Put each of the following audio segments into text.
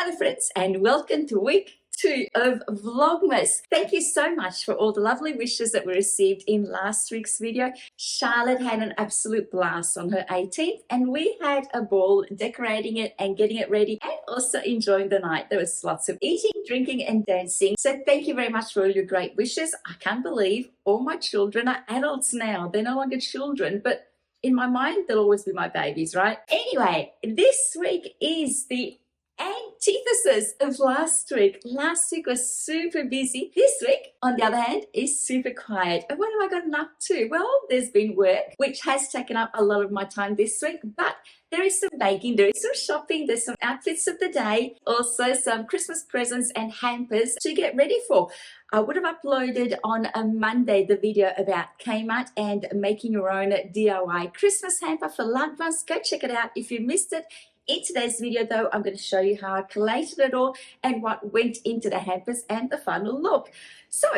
Hello friends, and welcome to week 2 of Vlogmas. Thank you so much for all the lovely wishes that we received in last week's video. Charlotte had an absolute blast on her 18th and we had a ball decorating it and getting it ready and also enjoying the night. There was lots of eating, drinking and dancing. So thank you very much for all your great wishes. I can't believe all my children are adults now. They're no longer children, but in my mind, they'll always be my babies, right? Anyway, this week is the antithesis of last week. Last week was super busy. This week, on the other hand, is super quiet. And what have I gotten up to? Well, there's been work, which has taken up a lot of my time this week, but there is some baking, there is some shopping, there's some outfits of the day, also some Christmas presents and hampers to get ready for. I would have uploaded on a Monday the video about Kmart and making your own DIY Christmas hamper for loved ones. Go check it out if you missed it. In today's video though, I'm going to show you how I collated it all and what went into the hampers and the final look. So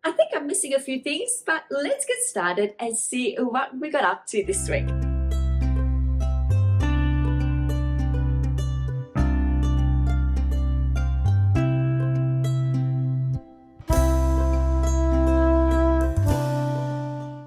I think I'm missing a few things, but let's get started and see what we got up to this week.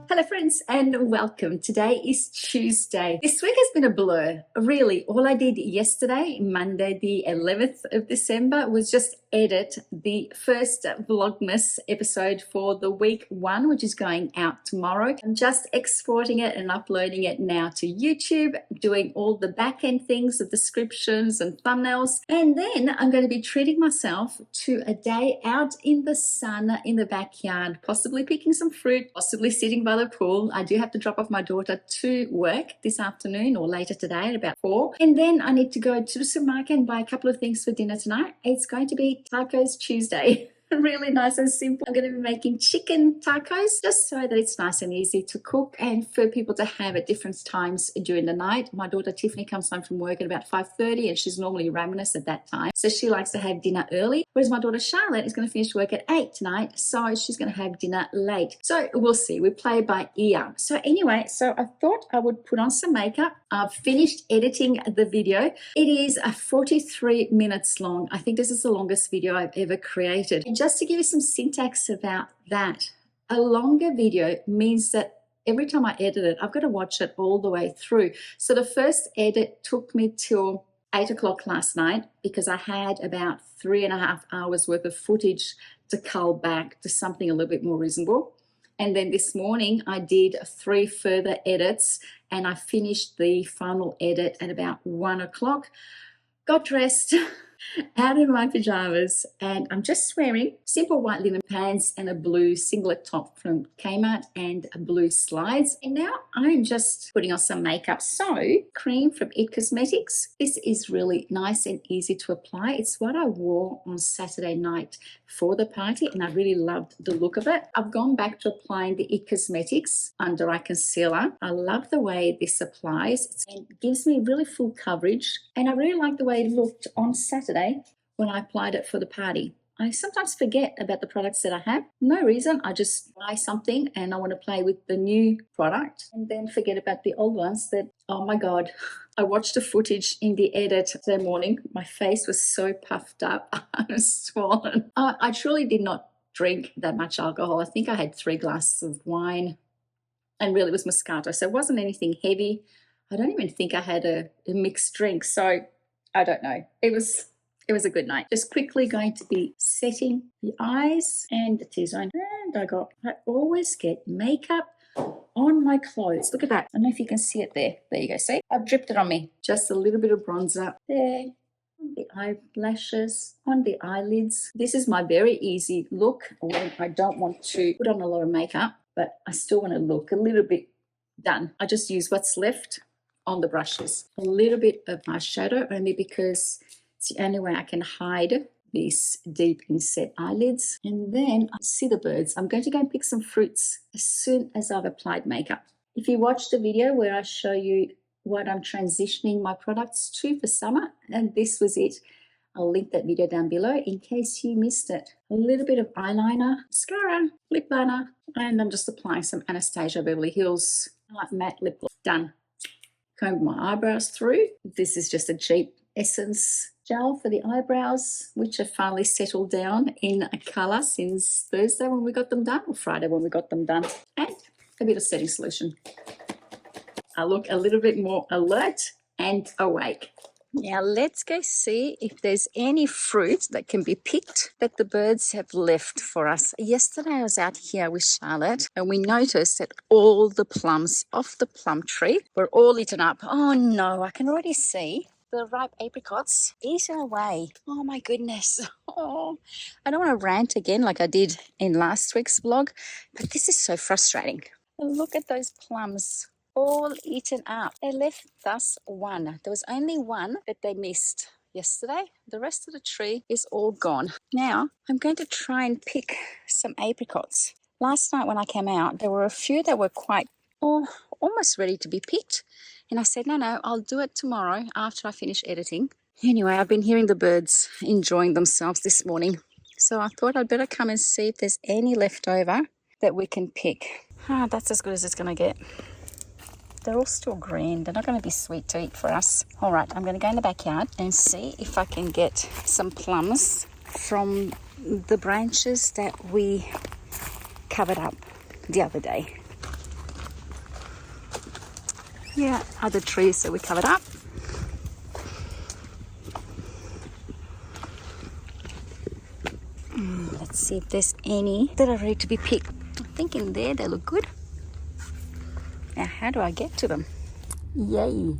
Hello friends and welcome. Today is Tuesday. This week has been a blur. Really, all I did yesterday, Monday the 11th of December, was just edit the first Vlogmas episode for the week 1, which is going out tomorrow. I'm just exporting it and uploading it now to YouTube, doing all the back end things, the descriptions and thumbnails. And then I'm going to be treating myself to a day out in the sun in the backyard, possibly picking some fruit, possibly sitting by the pool. I do have to drop off my daughter to work this afternoon or later today at about 4. And then I need to go to the supermarket and buy a couple of things for dinner tonight. It's going to be Tacos Tuesday. Really nice and simple. I'm going to be making chicken tacos just so that it's nice and easy to cook and for people to have at different times during the night. My daughter Tiffany comes home from work at about 5:30 and she's normally ravenous at that time. So she likes to have dinner early, whereas my daughter Charlotte is going to finish work at 8 tonight. So she's going to have dinner late. So we'll see. We play by ear. So anyway, so I thought I would put on some makeup. I've finished editing the video. It is 43 minutes long. I think this is the longest video I've ever created. And just to give you some syntax about that, a longer video means that every time I edit it, I've got to watch it all the way through. So the first edit took me till 8 o'clock last night because I had about 3.5 hours worth of footage to cull back to something a little bit more reasonable. And then this morning I did 3 further edits and I finished the final edit at about 1 o'clock. Got dressed out of my pajamas and I'm just wearing simple white linen pants and a blue singlet top from Kmart and blue slides. And now I'm just putting on some makeup. So cream from It Cosmetics. This is really nice and easy to apply. It's what I wore on Saturday night for the party and I really loved the look of it. I've gone back to applying the It Cosmetics under eye concealer. I love the way this applies. It gives me really full coverage and I really like the way it looked on Saturday when I applied it for the party. I sometimes forget about the products that I have. No reason. I just buy something and I want to play with the new product and then forget about the old ones that, oh my God, I watched the footage in the edit today morning. My face was so puffed up. I was swollen. I truly did not drink that much alcohol. I think I had 3 glasses of wine and really it was Moscato. So it wasn't anything heavy. I don't even think I had a mixed drink. So I don't know. It was a good night. Just quickly going to be setting the eyes and the T-zone. And I always get makeup on my clothes. Look at that. I don't know if you can see it there. There you go. See? I've dripped it on me. Just a little bit of bronzer there. On the eyelashes, on the eyelids. This is my very easy look when I don't want to put on a lot of makeup, but I still want to look a little bit done. I just use what's left on the brushes. A little bit of eyeshadow only because it's the only way I can hide these deep inset eyelids. And then I see the birds. I'm going to go and pick some fruits as soon as I've applied makeup. If you watch the video where I show you what I'm transitioning my products to for summer, and this was it, I'll link that video down below in case you missed it. A little bit of eyeliner, mascara, lip liner, and I'm just applying some Anastasia Beverly Hills matte lip gloss. Done. Comb my eyebrows through. This is just a cheap Essence Gel for the eyebrows, which have finally settled down in a colour since Thursday when we got them done, or Friday when we got them done, and a bit of setting solution. I look a little bit more alert and awake. Now let's go see if there's any fruit that can be picked that the birds have left for us. Yesterday I was out here with Charlotte and we noticed that all the plums off the plum tree were all eaten up. Oh no, I can already see the ripe apricots eaten away. Oh my goodness. Oh, I don't want to rant again like I did in last week's vlog, but this is so frustrating. Look at those plums. All eaten up. They left us one. There was only one that they missed yesterday. The rest of the tree is all gone. Now I'm going to try and pick some apricots. Last night when I came out, there were a few that were quite almost ready to be picked. And I said, no, I'll do it tomorrow after I finish editing. Anyway, I've been hearing the birds enjoying themselves this morning. So I thought I'd better come and see if there's any left over that we can pick. That's as good as it's going to get. They're all still green. They're not going to be sweet to eat for us. All right, I'm going to go in the backyard and see if I can get some plums from the branches that we covered up the other day. Yeah, other trees that we covered up. Let's see if there's any that are ready to be picked. I think in there they look good. Now, how do I get to them? Yay,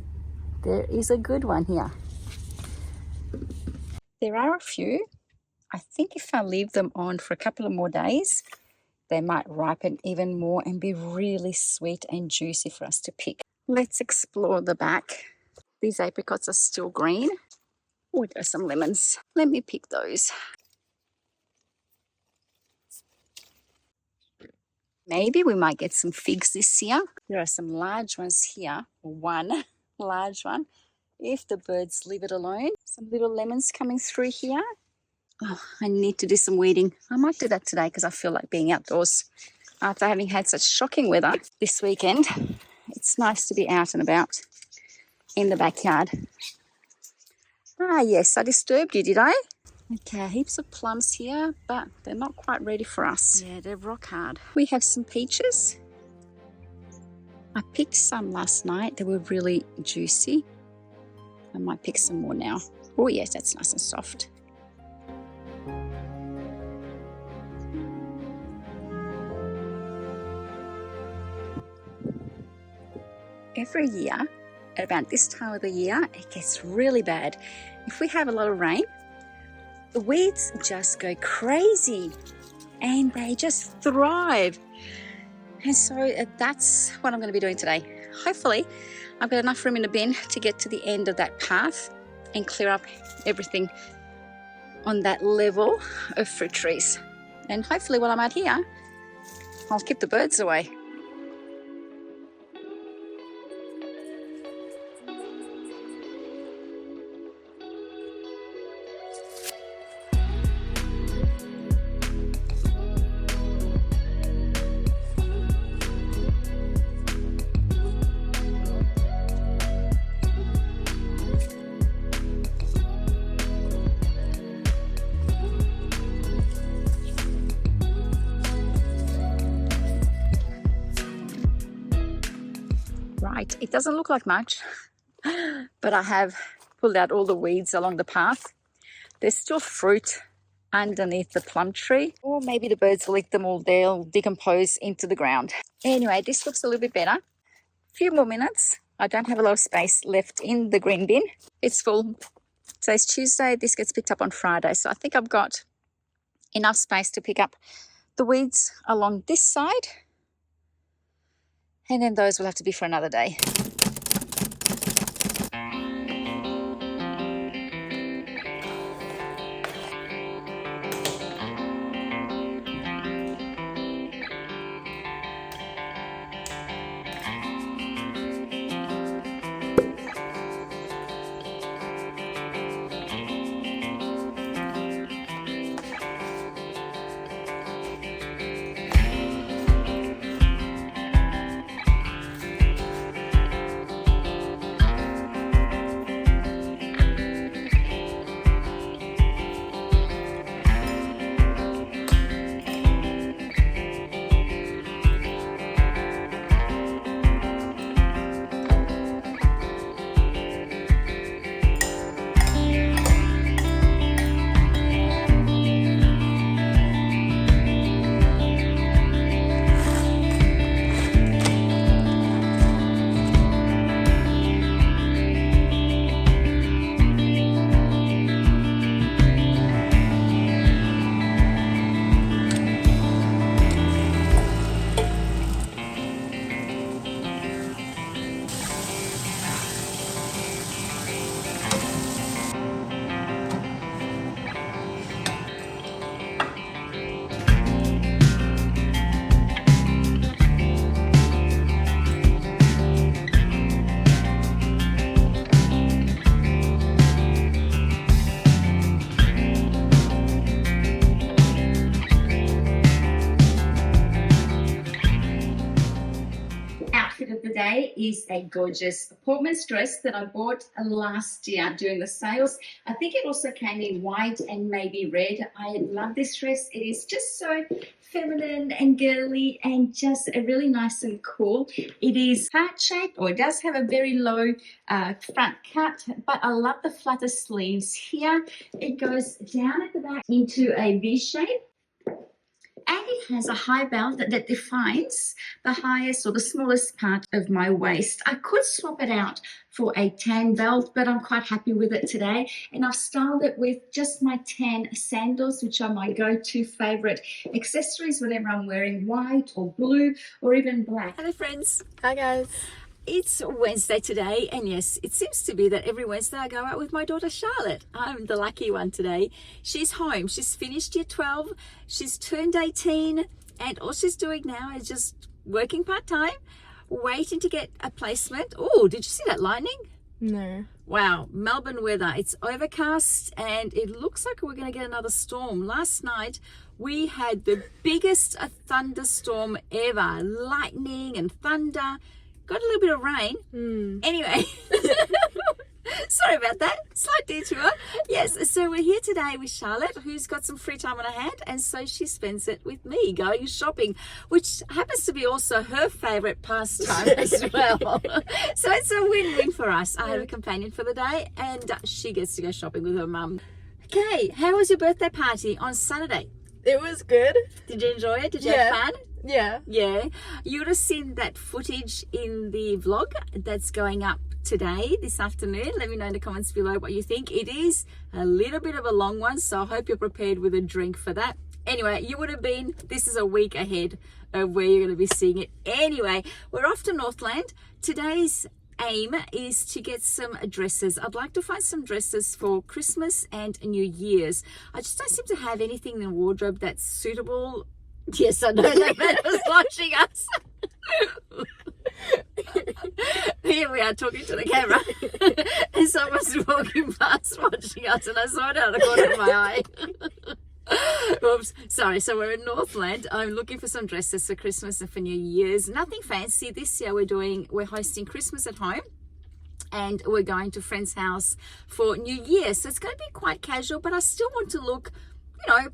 there is a good one here. There are a few. I think if I leave them on for a couple of more days, they might ripen even more and be really sweet and juicy for us to pick. Let's explore the back. These apricots are still green. Oh, there are some lemons. Let me pick those. Maybe we might get some figs this year. There are some large ones here. One large one. If the birds leave it alone. Some little lemons coming through here. Oh, I need to do some weeding. I might do that today because I feel like being outdoors. After having had such shocking weather this weekend, it's nice to be out and about in the backyard. Yes, I disturbed you, did I? Okay, heaps of plums here, but they're not quite ready for us. Yeah, they're rock hard. We have some peaches. I picked some last night. They were really juicy. I might pick some more now. Oh yes, that's nice and soft. Every year, at about this time of the year, it gets really bad. If we have a lot of rain, the weeds just go crazy and they just thrive. And so that's what I'm going to be doing today. Hopefully, I've got enough room in the bin to get to the end of that path and clear up everything on that level of fruit trees. And hopefully while I'm out here, I'll keep the birds away. Right, it doesn't look like much, but I have pulled out all the weeds along the path. There's still fruit underneath the plum tree, or maybe the birds will eat them all. They'll decompose into the ground. Anyway, this looks a little bit better. A few more minutes. I don't have a lot of space left in the green bin. It's full. Today's Tuesday. This gets picked up on Friday. So I think I've got enough space to pick up the weeds along this side. And then those will have to be for another day. is a gorgeous Portman's dress that I bought last year during the sales. I think it also came in white and maybe red. I love this dress. It is just so feminine and girly and just a really nice and cool. It is heart shaped, or it does have a very low front cut, but I love the flutter sleeves here. It goes down at the back into a V shape. And it has a high belt that defines the highest or the smallest part of my waist. I could swap it out for a tan belt, but I'm quite happy with it today. And I've styled it with just my tan sandals, which are my go-to favorite accessories whenever I'm wearing white or blue or even black. Hello friends. Hi guys. It's Wednesday today, and yes, it seems to be that every Wednesday I go out with my daughter Charlotte. I'm the lucky one today. She's home. She's finished year 12. She's turned 18, and all she's doing now is just working part-time, waiting to get a placement. Oh, did you see that lightning? No. Wow, Melbourne weather. It's overcast and it looks like we're going to get another storm. Last night we had the biggest thunderstorm ever. Lightning and thunder. Got a little bit of rain. Anyway, sorry about that. Slight detour. Yes, so we're here today with Charlotte, who's got some free time on her hand, and so she spends it with me going shopping, which happens to be also her favourite pastime as well. So it's a win-win for us. I have a companion for the day, and she gets to go shopping with her mum. Okay, how was your birthday party on Saturday? It was good. Did you enjoy it? Did you have fun? Yeah. Yeah. You would have seen that footage in the vlog that's going up today, this afternoon. Let me know in the comments below what you think. It is a little bit of a long one, so I hope you're prepared with a drink for that. Anyway, you would have been, this is a week ahead of where you're going to be seeing it. Anyway, we're off to Northland. Today's aim is to get some dresses. I'd like to find some dresses for Christmas and New Year's. I just don't seem to have anything in the wardrobe that's suitable. Yes, I know that man was watching us. Here we are talking to the camera, and someone's walking past watching us, and I saw it out of the corner of my eye. Oops, sorry. So we're in Northland. I'm looking for some dresses for Christmas and for New Year's. Nothing fancy. This year we're hosting Christmas at home, and we're going to a friend's house for New Year. So it's going to be quite casual, but I still want to look,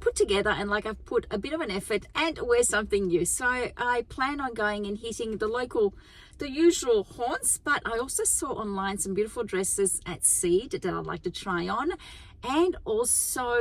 put together and like I've put a bit of an effort and wear something new. So I plan on going and hitting the usual haunts, but I also saw online some beautiful dresses at Seed that I'd like to try on. And also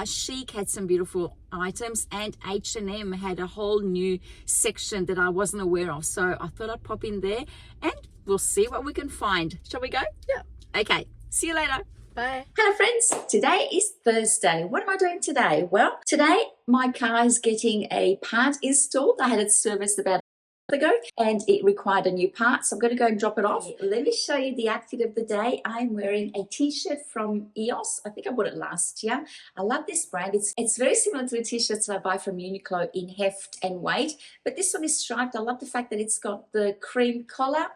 Chic had some beautiful items, and H&M had a whole new section that I wasn't aware of. So I thought I'd pop in there and we'll see what we can find. Shall we go? Yeah. Okay. See you later. Bye. Hello friends, today is Thursday. What am I doing today? Well, today my car is getting a part installed. I had it serviced about a month ago and it required a new part, so I'm going to go and drop it off. Let me show you the outfit of the day. I'm wearing a t-shirt from EOS. I think I bought it last year. I love this brand. It's very similar to the t-shirts that I buy from Uniqlo in heft and weight, but this one is striped. I love the fact that it's got the cream collar.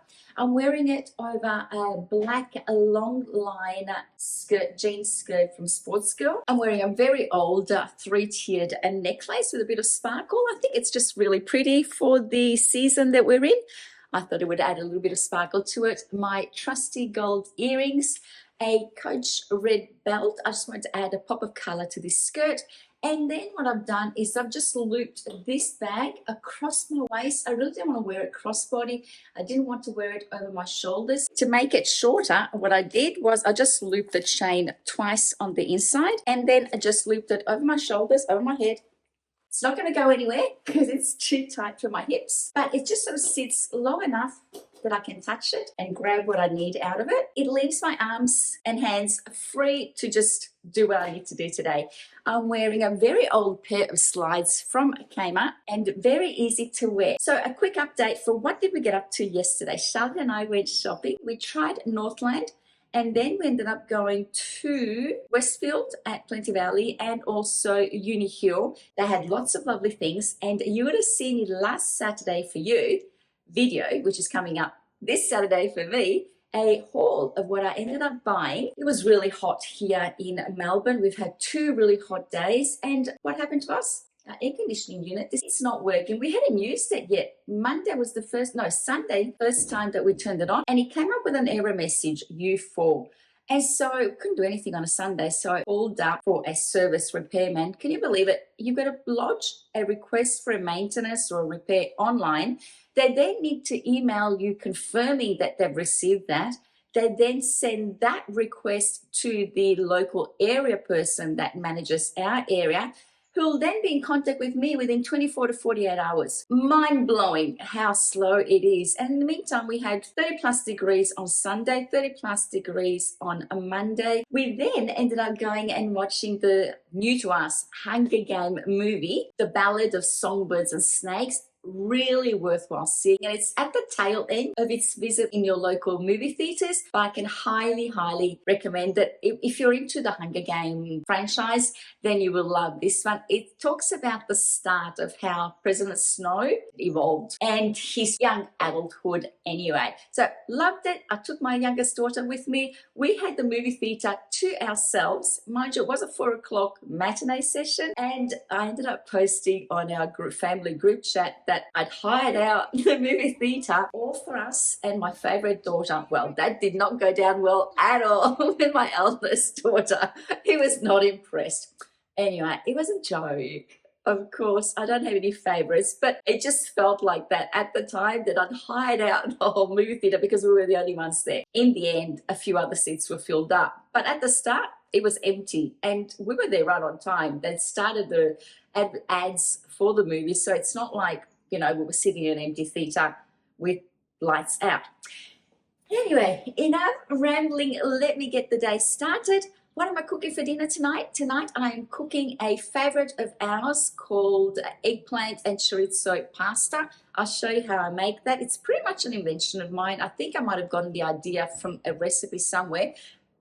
I'm wearing it over a black long line skirt, jeans skirt from Sports Girl. I'm wearing a very old three-tiered necklace with a bit of sparkle. I think it's just really pretty for the season that we're in. I thought it would add a little bit of sparkle to it. My trusty gold earrings, a Coach red belt. I just wanted to add a pop of color to this skirt. And then what I've done is I've just looped this bag across my waist. I really didn't want to wear it crossbody. I didn't want to wear it over my shoulders. To make it shorter, what I did was I just looped the chain twice on the inside, and then I just looped it over my shoulders, over my head. It's not going to go anywhere because it's too tight for my hips, but it just sort of sits low enough that I can touch it and grab what I need out of it. It leaves my arms and hands free to just do what I need to do today. I'm wearing a very old pair of slides from Kmart and very easy to wear. So a quick update for what did we get up to yesterday. Charlotte and I went shopping. We tried Northland, and then we ended up going to Westfield at Plenty Valley and also Uni Hill. They had lots of lovely things, and you would have seen it last Saturday for you video, which is coming up this Saturday for me, a haul of what I ended up buying. It was really hot here in Melbourne. We've had 2 really hot days, and what happened to us? our air conditioning unit, it's not working. We hadn't used it yet. Sunday, first time that we turned it on, and it came up with an error message, U4. And so couldn't do anything on a Sunday. So I called up for a service repairman. Can you believe it? You've got to lodge a request for a maintenance or a repair online. They then need to email you confirming that they've received that. They then send that request to the local area person that manages our area, who will then be in contact with me within 24 to 48 hours. Mind-blowing how slow it is. And in the meantime, we had 30 plus degrees on Sunday, 30 plus degrees on a Monday. We then ended up going and watching the new to us Hunger Game movie, The Ballad of Songbirds and Snakes. Really worthwhile seeing, and it's at the tail end of its visit in your local movie theaters, but I can highly recommend it. If you're into the Hunger Game franchise, then you will love this one. It talks about the start of how President Snow evolved and his young adulthood anyway. So loved it. I took my youngest daughter with me. We had the movie theater to ourselves. Mind you, it was a 4 o'clock matinee session, and I ended up posting on our family group chat that I'd hired out the movie theater all for us and my favorite daughter. Well, that did not go down well at all with my eldest daughter. He was not impressed. Anyway, it was a joke. Of course, I don't have any favorites, but it just felt like that at the time that I'd hired out the whole movie theater because we were the only ones there. In the end, a few other seats were filled up, but at the start, it was empty, and we were there right on time. They started the ads for the movie, so it's not like, we were sitting in an empty theater with lights out. Anyway, enough rambling. Let me get the day started. What am I cooking for dinner tonight? Tonight I am cooking a favorite of ours called eggplant and chorizo pasta. I'll show you how I make that. It's pretty much an invention of mine. I think I might have gotten the idea from a recipe somewhere,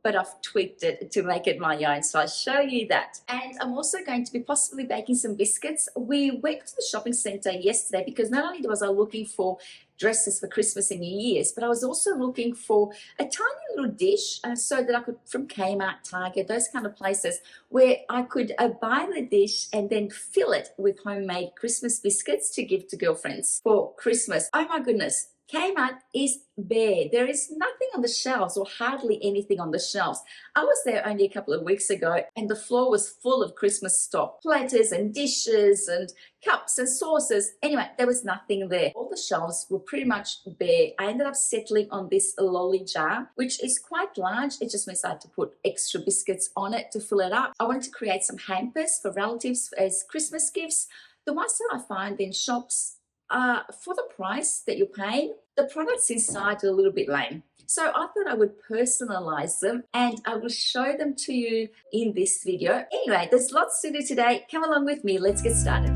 but I've tweaked it to make it my own, so I'll show you that. And I'm also going to be possibly baking some biscuits. We went to the shopping centre yesterday because not only was I looking for dresses for Christmas and New Year's, but I was also looking for a tiny little dish so that I could, from Kmart, Target, those kind of places, where I could buy the dish and then fill it with homemade Christmas biscuits to give to girlfriends for Christmas. Oh my goodness. Kmart is bare. There is nothing on the shelves, or hardly anything on the shelves. I was there only a couple of weeks ago and the floor was full of Christmas stock. Platters and dishes and cups and saucers. Anyway, there was nothing there. All the shelves were pretty much bare. I ended up settling on this lolly jar, which is quite large. It just means I had to put extra biscuits on it to fill it up. I wanted to create some hampers for relatives as Christmas gifts. The ones that I find in shops, for the price that you're paying, the products inside are a little bit lame. So I thought I would personalize them and I will show them to you in this video. Anyway, there's lots to do today. Come along with me. Let's get started.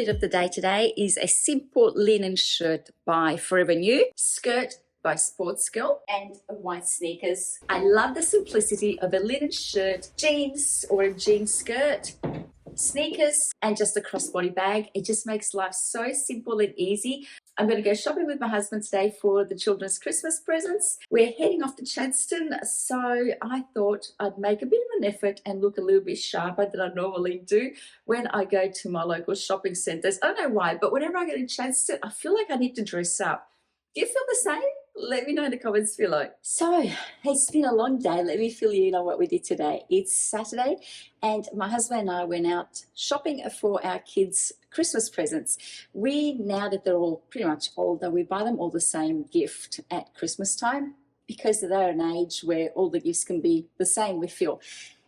outfit of the day today is a simple linen shirt by Forever New, skirt by Sports Girl, and white sneakers. I love the simplicity of a linen shirt, jeans or a jean skirt, sneakers, and just a crossbody bag. It just makes life so simple and easy. I'm going to go shopping with my husband today for the children's Christmas presents. We're heading off to Chadstone, so I thought I'd make a bit of an effort and look a little bit sharper than I normally do when I go to my local shopping centres. I don't know why, but whenever I go to Chadstone, I feel like I need to dress up. Do you feel the same? Let me know in the comments below. So, it's been a long day. Let me fill you in on what we did today. It's Saturday, and my husband and I went out shopping for our kids' Christmas presents. Now that they're all pretty much older, we buy them all the same gift at Christmas time because they're an age where all the gifts can be the same, we feel.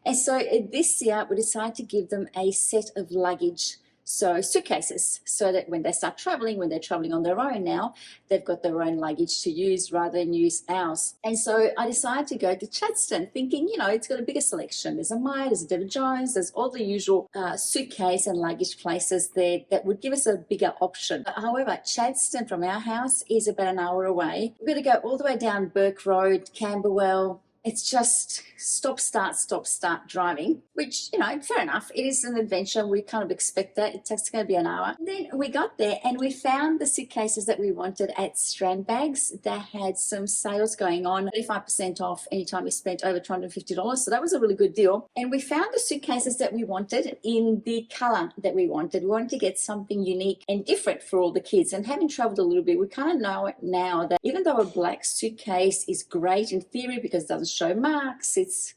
And so this year, we decided to give them a set of luggage, so suitcases, so that when they start traveling, when they're traveling on their own now, they've got their own luggage to use rather than use ours. And so I decided to go to Chadstone thinking, it's got a bigger selection. There's a Myer, there's a David Jones, there's all the usual suitcase and luggage places there that would give us a bigger option. However, Chadstone from our house is about an hour away. We're going to go all the way down Burke Road, Camberwell. It's just stop, start driving, which, fair enough. It is an adventure. We kind of expect that. It's going to be an hour. And then we got there and we found the suitcases that we wanted at Strand Bags. They had some sales going on, 35% off anytime we spent over $250. So that was a really good deal. And we found the suitcases that we wanted in the color that we wanted. We wanted to get something unique and different for all the kids. And having traveled a little bit, we kind of know now that even though a black suitcase is great in theory because it doesn't show marks, it's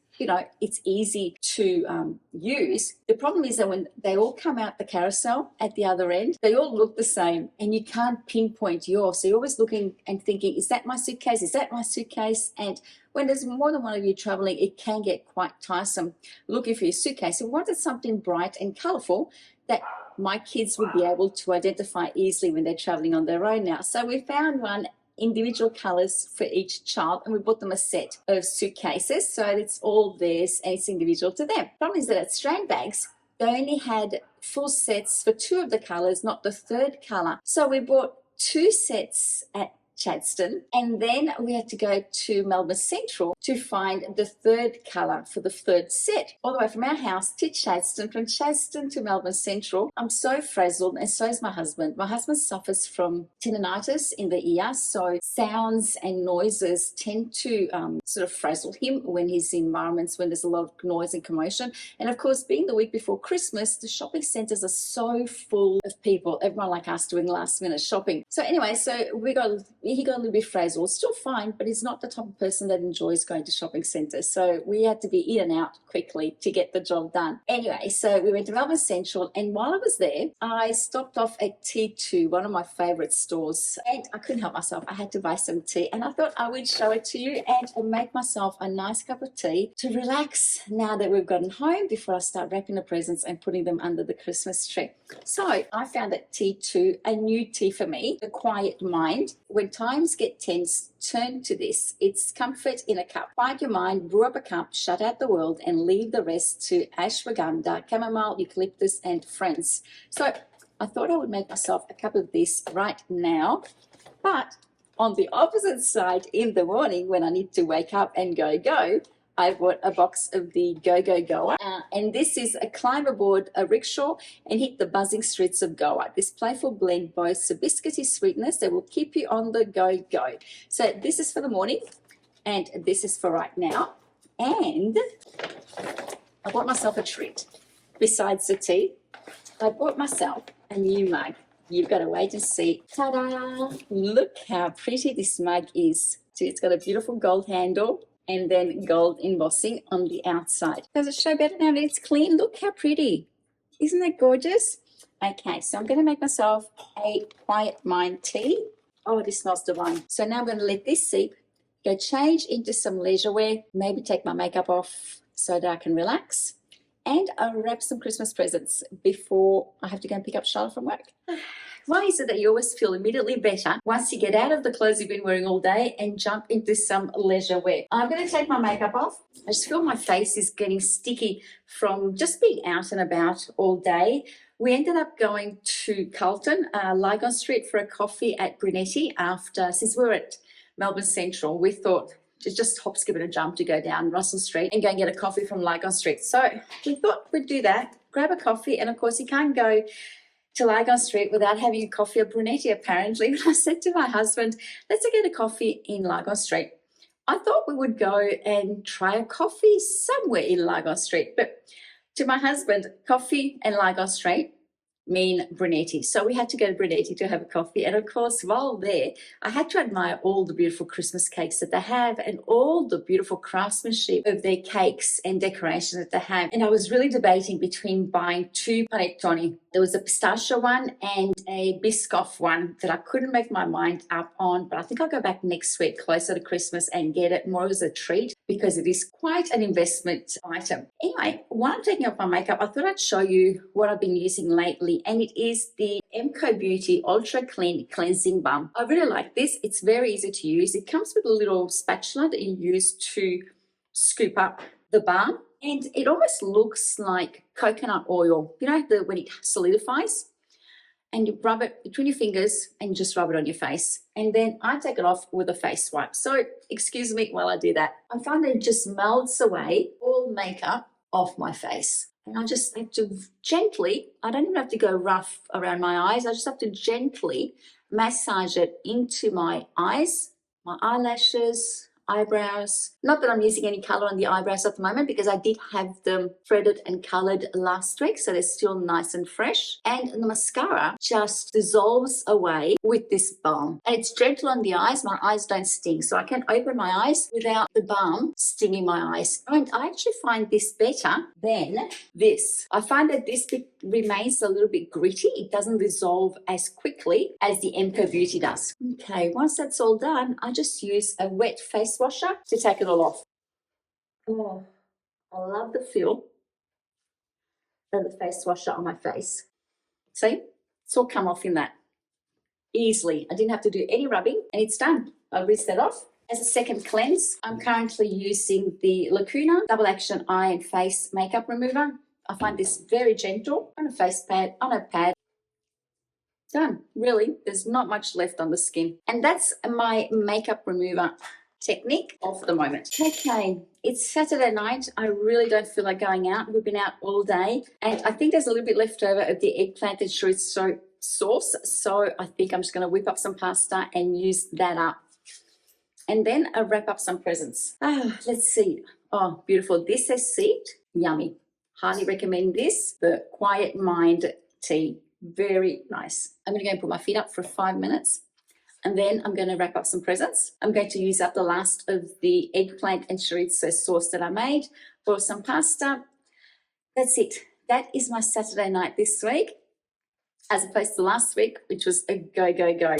easy to use. The problem is that when they all come out the carousel at the other end, they all look the same and you can't pinpoint yours. So you're always looking and thinking, is that my suitcase? Is that my suitcase? And when there's more than one of you traveling, it can get quite tiresome looking for your suitcase. So we wanted something bright and colorful that my kids would be able to identify easily when they're traveling on their own now. So we found one individual colors for each child, and we bought them a set of suitcases so it's all theirs and it's individual to them. Problem is that at Strand Bags they only had full sets for two of the colors, not the third color. So we bought two sets at Chadstone, and then we had to go to Melbourne Central to find the third colour for the third set. All the way from our house to Chadstone, from Chadstone to Melbourne Central. I'm so frazzled, and so is my husband. My husband suffers from tendinitis in the ear, so sounds and noises tend to sort of frazzle him when he's in environments when there's a lot of noise and commotion. And of course, being the week before Christmas, the shopping centres are so full of people, everyone like us doing last minute shopping. So anyway, he got a little bit frazzled, still fine, but he's not the type of person that enjoys going to shopping centres. So we had to be in and out quickly to get the job done. Anyway, so we went to Melbourne Central, and while I was there, I stopped off at T2, one of my favourite stores, and I couldn't help myself. I had to buy some tea, and I thought I would show it to you and make myself a nice cup of tea to relax now that we've gotten home before I start wrapping the presents and putting them under the Christmas tree. So I found at T2 a new tea for me, The Quiet Mind. When times get tense, turn to this. It's comfort in a cup. Quiet your mind, brew up a cup, shut out the world, and leave the rest to ashwagandha, chamomile, eucalyptus, and friends. So I thought I would make myself a cup of this right now, but on the opposite side in the morning when I need to wake up and go, I bought a box of the Goer. And this is a climb aboard a rickshaw and hit the buzzing streets of Goa. This playful blend boasts a biscuity sweetness that will keep you on the go. So this is for the morning and this is for right now. And I bought myself a treat. Besides the tea, I bought myself a new mug. You've got to wait and see. Ta-da! Look how pretty this mug is. See, it's got a beautiful gold handle and then gold embossing on the outside. Does it show better now that it's clean? Look how pretty. Isn't that gorgeous? Okay, so I'm going to make myself a Quiet Mind tea. Oh, this smells divine. So now I'm going to let this seep, go change into some leisure wear, maybe take my makeup off so that I can relax, and I'll wrap some Christmas presents before I have to go and pick up Charlotte from work. Why is it that you always feel immediately better once you get out of the clothes you've been wearing all day and jump into some leisure wear? I'm going to take my makeup off. I just feel my face is getting sticky from just being out and about all day. We ended up going to Carlton, Lygon Street for a coffee at Brunetti since we were at Melbourne Central, we thought just hop, skip and a jump to go down Russell Street and go and get a coffee from Lygon Street. So we thought we'd do that, grab a coffee, and of course you can't go to Lygon Street without having a coffee at Brunetti apparently. I said to my husband, let's get a coffee in Lygon Street. I thought we would go and try a coffee somewhere in Lygon Street, but to my husband, coffee and Lygon Street mean Brunetti. So we had to go to Brunetti to have a coffee. And of course, while there, I had to admire all the beautiful Christmas cakes that they have and all the beautiful craftsmanship of their cakes and decorations that they have. And I was really debating between buying two panettone. There was a pistachio one and a Biscoff one that I couldn't make my mind up on, but I think I'll go back next week closer to Christmas and get it more as a treat because it is quite an investment item. Anyway, while I'm taking off my makeup, I thought I'd show you what I've been using lately, and it is the Emco Beauty Ultra Clean Cleansing Balm. I really like this. It's very easy to use. It comes with a little spatula that you use to scoop up the balm, and it almost looks like coconut oil, you know, when it solidifies. And you rub it between your fingers and just rub it on your face. And then I take it off with a face wipe. So excuse me while I do that. I find that it just melts away all makeup off my face. And I just have to gently, I don't even have to go rough around my eyes. I just have to gently massage it into my eyes, my eyelashes, eyebrows. Not that I'm using any color on the eyebrows at the moment because I did have them threaded and colored last week, so they're still nice and fresh. And the mascara just dissolves away with this balm. And it's gentle on the eyes. My eyes don't sting, so I can open my eyes without the balm stinging my eyes. And I actually find this better than this. I find that this bit remains a little bit gritty. It doesn't dissolve as quickly as the Emco Beauty does. Okay, once that's all done, I just use a wet face washer to take it all off. Oh, I love the feel of the face washer on my face. See, it's all come off in that easily. I didn't have to do any rubbing and it's done. I'll rinse that off. As a second cleanse, I'm currently using the Lacuna Double Action Eye and Face Makeup Remover. I find this very gentle on a face pad, on a pad. Done. Really, there's not much left on the skin. And that's my makeup remover technique of the moment. Okay, it's Saturday night. I really don't feel like going out. We've been out all day and I think there's a little bit left over of the eggplant and chorizo sauce, so I think I'm just going to whip up some pasta and use that up, and then I'll wrap up some presents. Let's see. Oh, beautiful. This says seed. Yummy. Highly recommend this. The Quiet Mind tea. Very nice. I'm going to go and put my feet up for 5 minutes. And then I'm going to wrap up some presents. I'm going to use up the last of the eggplant and chorizo sauce that I made for some pasta. That's it. That is my Saturday night this week, as opposed to last week, which was a go, go, go.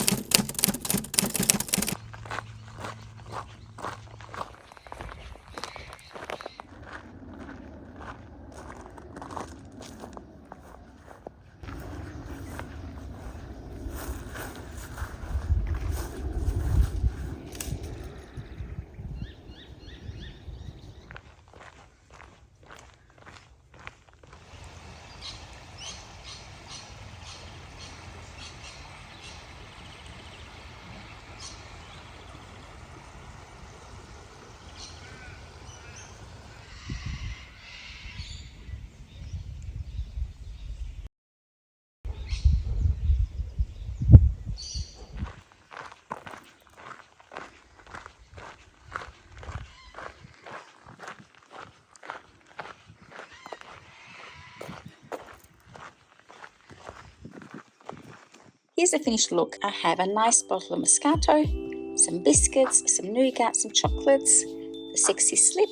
Here's a finished look. I have a nice bottle of Moscato, some biscuits, some nougat, some chocolates, a sexy slip,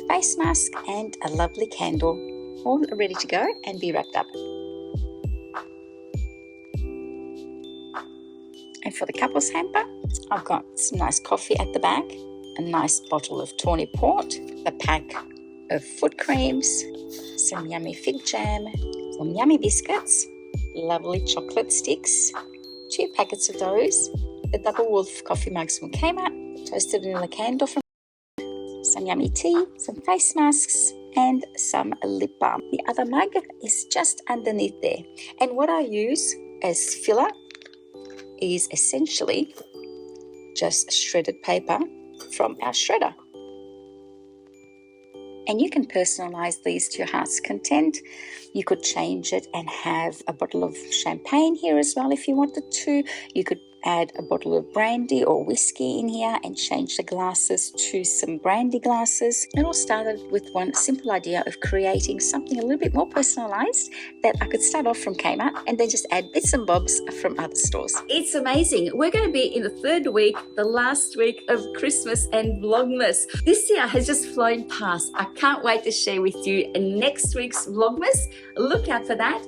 face mask and a lovely candle, all ready to go and be wrapped up. And for the couples hamper, I've got some nice coffee at the back, a nice bottle of tawny port, a pack of foot creams, some yummy fig jam, some yummy biscuits, lovely chocolate sticks, 2 packets of those, the double wolf coffee mugs from Kmart, toasted vanilla candle from, some yummy tea, some face masks, and some lip balm. The other mug is just underneath there. And what I use as filler is essentially just shredded paper from our shredder. And you can personalize these to your heart's content. You could change it and have a bottle of champagne here as well if you wanted to. You could add a bottle of brandy or whiskey in here and change the glasses to some brandy glasses. It all started with one simple idea of creating something a little bit more personalized that I could start off from Kmart and then just add bits and bobs from other stores. It's amazing. We're going to be in the third week, the last week of Christmas and Vlogmas. This year has just flown past. I can't wait to share with you next week's Vlogmas. Look out for that.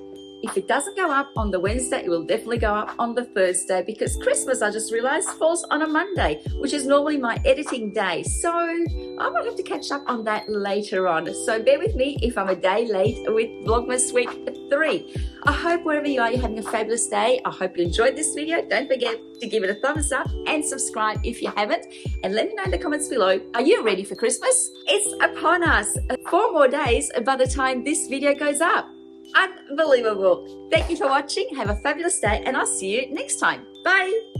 If it doesn't go up on the Wednesday, it will definitely go up on the Thursday because Christmas, I just realized, falls on a Monday, which is normally my editing day. So I might have to catch up on that later on. So bear with me if I'm a day late with Vlogmas week 3. I hope wherever you are, you're having a fabulous day. I hope you enjoyed this video. Don't forget to give it a thumbs up and subscribe if you haven't. And let me know in the comments below, are you ready for Christmas? It's upon us. 4 more days by the time this video goes up. Unbelievable. Thank you for watching. Have a fabulous day and I'll see you next time. Bye.